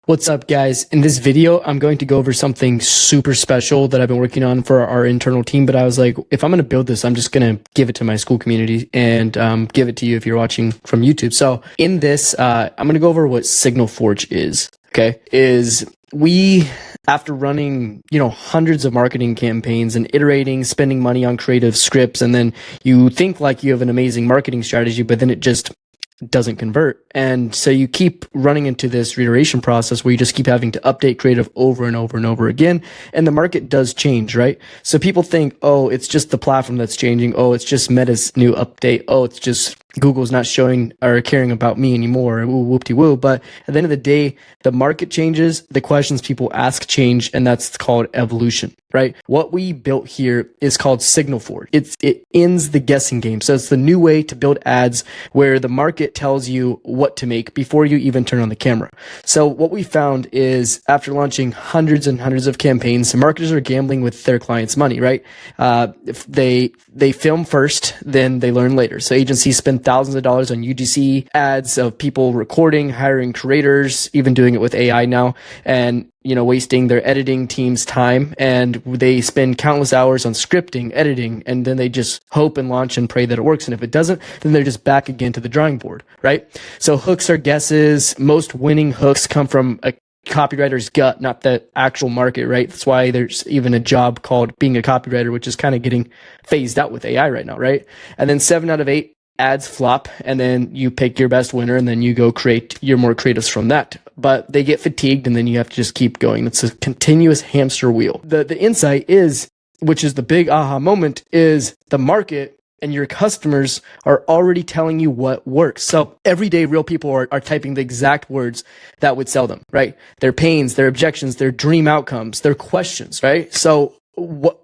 What's up, guys? In this video, I'm going to go over something super special that I've been working on for our internal team, but I was like, if I'm going to build this, I'm just going to give it to my school community and give it to you if you're watching from YouTube. So in this, I'm going to go over what SignalForge is, okay? After running, hundreds of marketing campaigns and iterating, spending money on creative scripts, and then you think like you have an amazing marketing strategy, but then it just doesn't convert. And so you keep running into this reiteration process where you just keep having to update creative over and over and over again. And the market does change, right? So people think, oh, it's just the platform that's changing. Oh, it's just Meta's new update. Oh, it's just Google's not showing or caring about me anymore. Whoop-de-woo. But at the end of the day, the market changes, the questions people ask change, and that's called evolution, right? What we built here is called SignalForge. It ends the guessing game. So it's the new way to build ads where the market tells you what to make before you even turn on the camera. So what we found is after launching hundreds and hundreds of campaigns, the marketers are gambling with their clients' money, right? If they film first, then they learn later. So agencies spend thousands of dollars on UGC ads of people recording, hiring creators, even doing it with AI now, and wasting their editing team's time, and they spend countless hours on scripting, editing, and then they just hope and launch and pray that it works. And if it doesn't, then they're just back again to the drawing board, right? So hooks are guesses. Most winning hooks come from a copywriter's gut, not the actual market, right? That's why there's even a job called being a copywriter, which is kind of getting phased out with AI right now, right? And then 7 out of 8 ads flop, and then you pick your best winner, and then you go create your more creatives from that. But they get fatigued, and then you have to just keep going. It's a continuous hamster wheel. The insight is, which is the big aha moment, is the market and your customers are already telling you what works. So every day, real people are typing the exact words that would sell them, right? Their pains, their objections, their dream outcomes, their questions, right? So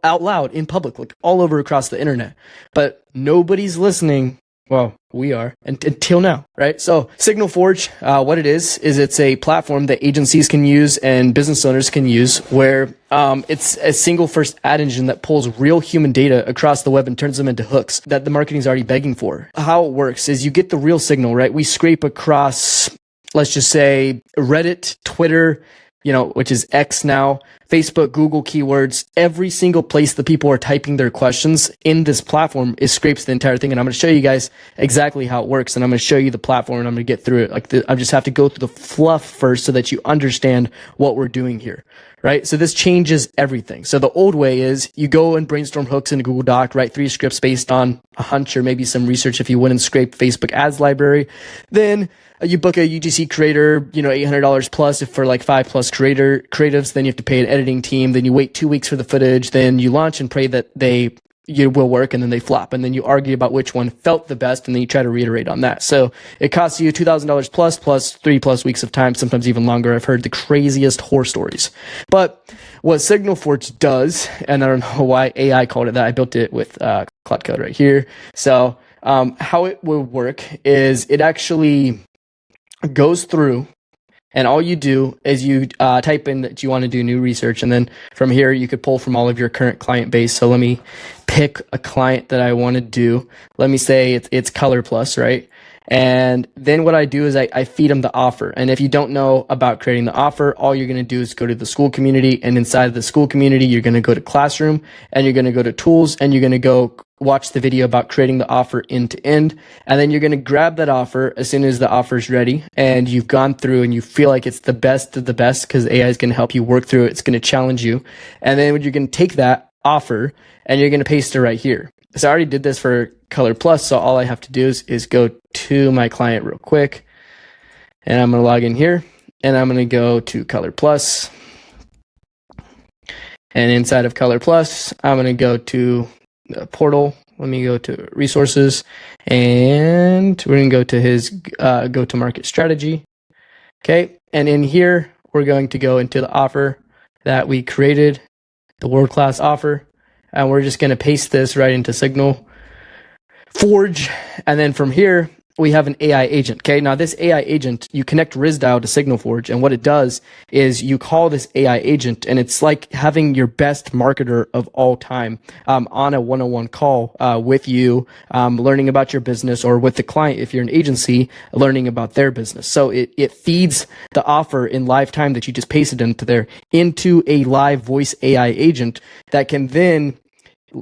out loud in public, like all over across the internet, but nobody's listening. Well, we are until now, right? So SignalForge, what it is it's a platform that agencies can use and business owners can use where it's a single first ad engine that pulls real human data across the web and turns them into hooks that the marketing's already begging for. How it works is you get the real signal, right? We scrape across, let's just say Reddit, Twitter, which is X now, Facebook, Google keywords, every single place that people are typing their questions in this platform is scrapes the entire thing. And I'm going to show you guys exactly how it works. And I'm going to show you the platform and I'm going to get through it. I just have to go through the fluff first so that you understand what we're doing here, right? So this changes everything. So the old way is you go and brainstorm hooks in a Google Doc, write 3 scripts based on a hunch or maybe some research if you went and scraped Facebook ads library. Then you book a UGC creator, $800 plus if for like 5+ creatives, then you have to pay an editing team. Then you wait 2 weeks for the footage. Then you launch and pray that you will work, and then they flop. And then you argue about which one felt the best, and then you try to reiterate on that. So it costs you $2,000 plus 3+ weeks of time, sometimes even longer. I've heard the craziest horror stories. But what SignalForge does, and I don't know why AI called it that, I built it with Cloud Code right here. So how it will work is it actually goes through, and all you do is you type in that you want to do new research, and then from here you could pull from all of your current client base. So let me pick a client that I want to do. Let me say it's Color Plus, right? And then what I do is I feed them the offer. And if you don't know about creating the offer, all you're going to do is go to the school community, and inside of the school community, you're going to go to Classroom, and you're going to go to Tools, and you're going to go watch the video about creating the offer end to end. And then you're going to grab that offer as soon as the offer is ready and you've gone through and you feel like it's the best of the best because AI is going to help you work through it. It's going to challenge you. And then you're going to take that offer and you're going to paste it right here. So I already did this for Color Plus. So all I have to do is go to my client real quick, and I'm going to log in here, and I'm going to go to Color Plus. And inside of Color Plus, I'm going to go to the portal. Let me go to resources, and we're going to go to his go-to-market strategy. Okay. And in here, we're going to go into the offer that we created, the world-class offer. And we're just going to paste this right into SignalForge. And then from here, we have an AI agent. Okay. Now this AI agent, you connect RizDial to SignalForge, and what it does is you call this AI agent, and it's like having your best marketer of all time on a one-on-one call with you, learning about your business, or with the client if you're an agency, learning about their business. So it feeds the offer in live time that you just pasted into a live voice AI agent that can then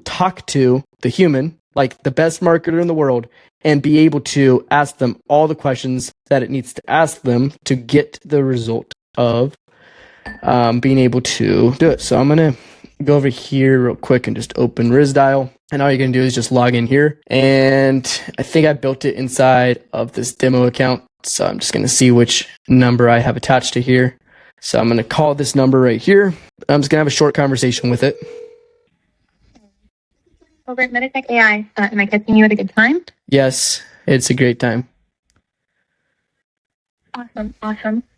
talk to the human, like the best marketer in the world, and be able to ask them all the questions that it needs to ask them to get the result of being able to do it. So I'm going to go over here real quick and just open RizDial. And all you're going to do is just log in here. And I think I built it inside of this demo account. So I'm just going to see which number I have attached to here. So I'm going to call this number right here. I'm just going to have a short conversation with it. Over at Meditech AI, am I catching you at a good time? Yes, it's a great time. Awesome.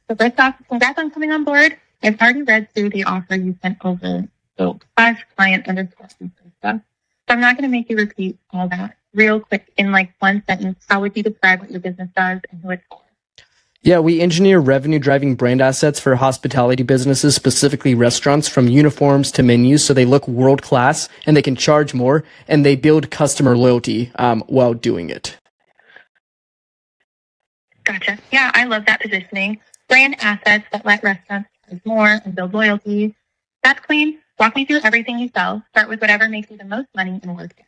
So first off, congrats on coming on board. I've already read through the offer you sent over. So /client underscore stuff. So I'm not going to make you repeat all that. Real quick, in like one sentence, how would you describe what your business does and who it's for? Yeah, we engineer revenue-driving brand assets for hospitality businesses, specifically restaurants, from uniforms to menus, so they look world-class and they can charge more, and they build customer loyalty while doing it. Gotcha. Yeah, I love that positioning. Brand assets that let restaurants charge more and build loyalty. That's clean. Walk me through everything you sell. Start with whatever makes you the most money and work down.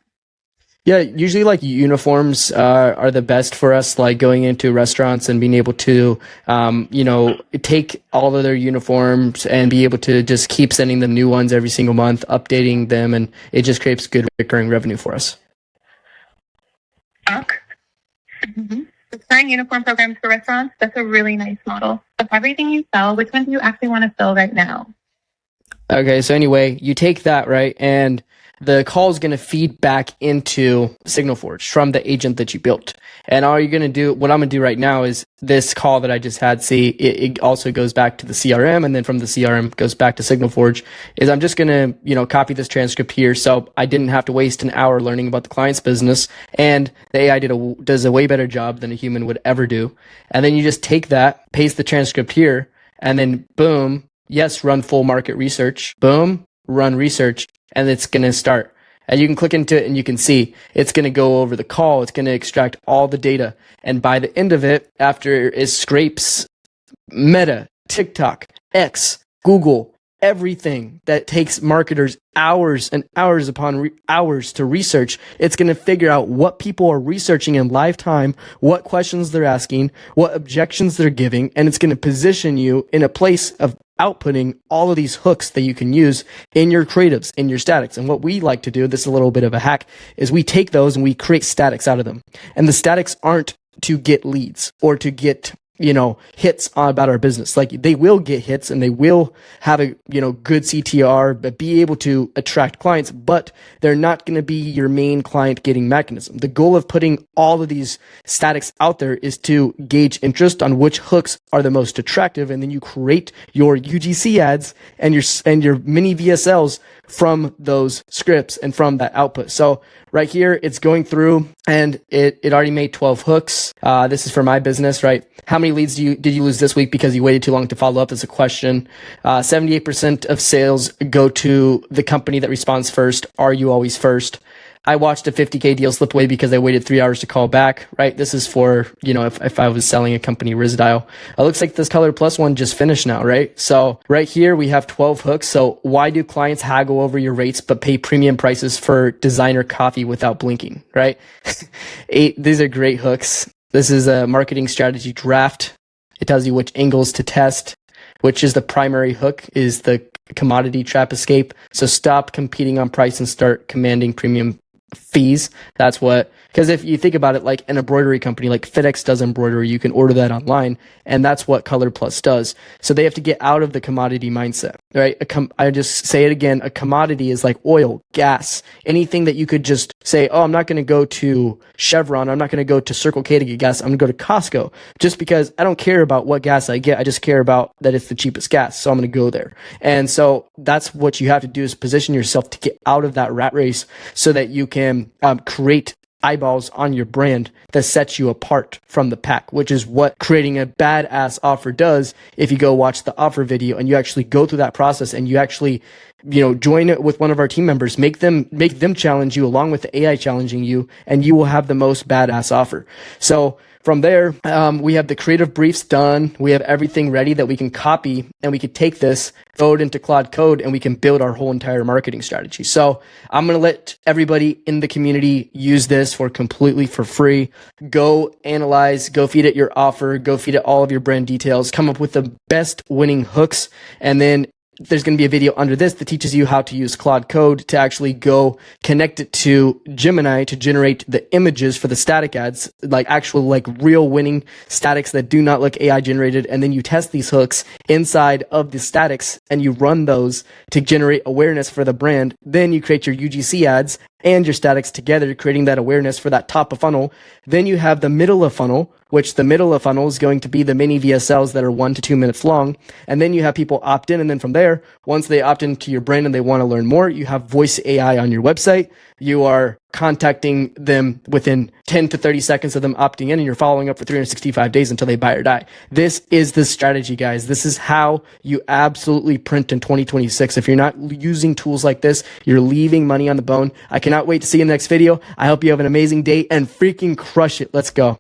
Yeah, usually like uniforms are the best for us, like going into restaurants and being able to, take all of their uniforms and be able to just keep sending them new ones every single month, updating them, and it just creates good recurring revenue for us. Mm-hmm. Recurring uniform programs for restaurants, that's a really nice model. Of everything you sell, which one do you actually want to fill right now? Okay, so anyway, you take that, right, and the call is going to feed back into SignalForge from the agent that you built. And all you're going to do, what I'm going to do right now is this call that I just had, see, it also goes back to the CRM, and then from the CRM goes back to SignalForge, is I'm just going to, copy this transcript here. So I didn't have to waste an hour learning about the client's business, and the AI does a way better job than a human would ever do. And then you just take that, paste the transcript here, and then boom, yes, run full market research, boom, run research, and it's going to start. And you can click into it and you can see it's going to go over the call. It's going to extract all the data. And by the end of it, after it scrapes Meta, TikTok, X, Google, everything that takes marketers hours and hours upon hours to research, it's going to figure out what people are researching in live time, what questions they're asking, what objections they're giving, and it's going to position you in a place of outputting all of these hooks that you can use in your creatives, in your statics. And what we like to do, this is a little bit of a hack, is we take those and we create statics out of them. And the statics aren't to get leads or to get hits about our business. Like, they will get hits and they will have a, good CTR, but be able to attract clients, but they're not going to be your main client getting mechanism. The goal of putting all of these statics out there is to gauge interest on which hooks are the most attractive. And then you create your UGC ads and your mini VSLs from those scripts and from that output. So right here, it's going through and it already made 12 hooks. This is for my business, right? How many leads did you lose this week because you waited too long to follow up? That's a question. 78% of sales go to the company that responds first. Are you always first? I watched a 50K deal slip away because I waited 3 hours to call back, right? This is for, if I was selling a company RizDial. It looks like this Color Plus one just finished now, right? So right here, we have 12 hooks. So why do clients haggle over your rates but pay premium prices for designer coffee without blinking, right? 8, these are great hooks. This is a marketing strategy draft. It tells you which angles to test, which is the primary hook, is the commodity trap escape. So stop competing on price and start commanding premium fees. That's what, because if you think about it, like an embroidery company like FedEx does embroidery, you can order that online, and that's what Color Plus does. So they have to get out of the commodity mindset, right? I just say it again, a commodity is like oil, gas, anything that you could just say, oh, I'm not going to go to Chevron, I'm not going to go to Circle K to get gas, I'm going to go to Costco, just because I don't care about what gas I get, I just care about that it's the cheapest gas, so I'm going to go there. And so that's what you have to do, is position yourself to get out of that rat race so that you can create eyeballs on your brand that sets you apart from the pack, which is what creating a badass offer does. If you go watch the offer video and you actually go through that process and you actually, join it with one of our team members, make them challenge you along with the AI challenging you, and you will have the most badass offer. So from there, we have the creative briefs done. We have everything ready that we can copy, and we can take this, throw it into Claude Code, and we can build our whole entire marketing strategy. So I'm going to let everybody in the community use this completely for free. Go analyze, go feed it your offer, go feed it all of your brand details, come up with the best winning hooks, and then there's going to be a video under this that teaches you how to use Claude Code to actually go connect it to Gemini to generate the images for the static ads, like actual, like real winning statics that do not look AI generated. And then you test these hooks inside of the statics and you run those to generate awareness for the brand. Then you create your UGC ads and your statics together, creating that awareness for that top of funnel. Then you have the middle of funnel, which the middle of funnel is going to be the mini VSLs that are 1 to 2 minutes long. And then you have people opt in. And then from there, once they opt into your brand and they want to learn more, you have voice AI on your website. You are contacting them within 10 to 30 seconds of them opting in, and you're following up for 365 days until they buy or die. This is the strategy, guys. This is how you absolutely print in 2026. If you're not using tools like this, you're leaving money on the bone. I cannot wait to see you in the next video. I hope you have an amazing day and freaking crush it. Let's go.